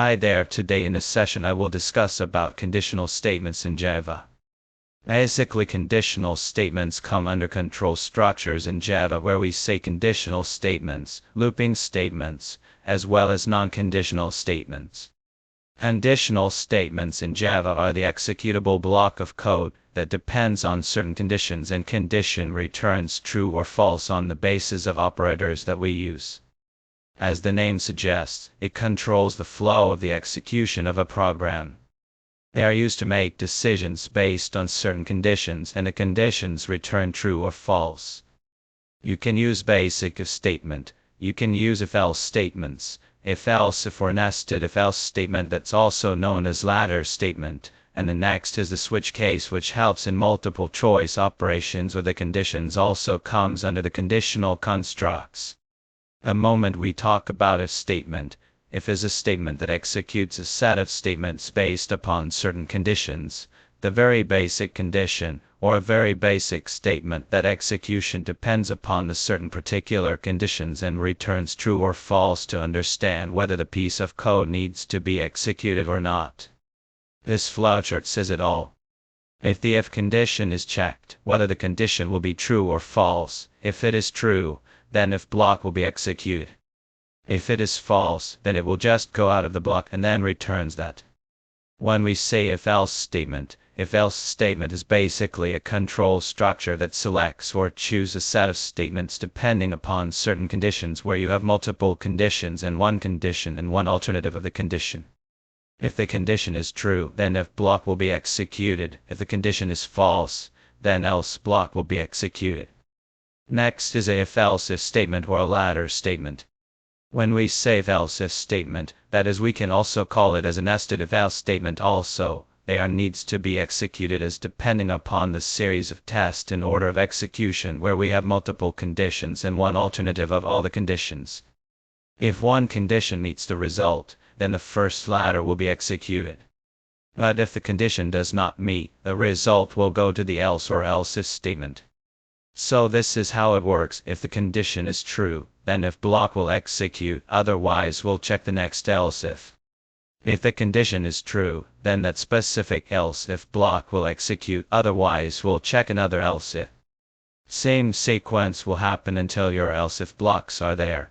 Hi there, today in this session I will discuss about conditional statements in Java. Basically, conditional statements come under control structures in Java, where we say conditional statements, looping statements, as well as non-conditional statements. Conditional statements in Java are the executable block of code that depends on certain conditions, and condition returns true or false on the basis of operators that we use. As the name suggests, it controls the flow of the execution of a program. They are used to make decisions based on certain conditions, and the conditions return true or false. You can use basic if statement, you can use if-else statements, if-else or nested if-else statement that's also known as ladder statement, and the next is the switch case, which helps in multiple choice operations where the conditions also comes under the conditional constructs. The moment we talk about if statement, if is a statement that executes a set of statements based upon certain conditions, the very basic condition, or a very basic statement that execution depends upon the certain particular conditions and returns true or false to understand whether the piece of code needs to be executed or not. This flowchart says it all. If the if condition is checked, whether the condition will be true or false. If it is true, then if block will be executed. If it is false, then it will just go out of the block and then returns that. When we say if-else statement is basically a control structure that selects or chooses a set of statements depending upon certain conditions, where you have multiple conditions and one alternative of the condition. If the condition is true, then if block will be executed. If the condition is false, then else block will be executed. Next is a if-else if statement or a ladder statement. When we say if-else if statement, that is, we can also call it as a nested if-else statement also. They are needs to be executed as depending upon the series of tests in order of execution, where we have multiple conditions and one alternative of all the conditions. If one condition meets the result, then the first ladder will be executed. But if the condition does not meet, the result will go to the else or else if statement. So this is how it works. If the condition is true, then if block will execute, otherwise we'll check the next else if. If the condition is true, then that specific else if block will execute, otherwise we'll check another else if. Same sequence will happen until your else if blocks are there.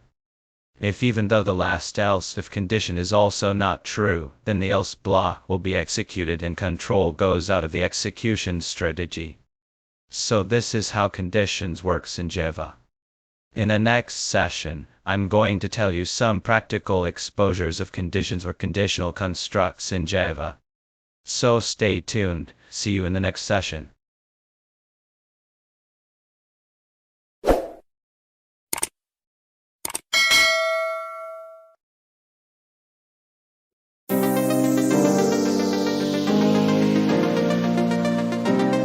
If even though the last else if condition is also not true, then the else block will be executed and control goes out of the execution strategy. So this is how conditions works in Java. In the next session, I'm going to tell you some practical exposures of conditions or conditional constructs in Java. So stay tuned, see you in the next session.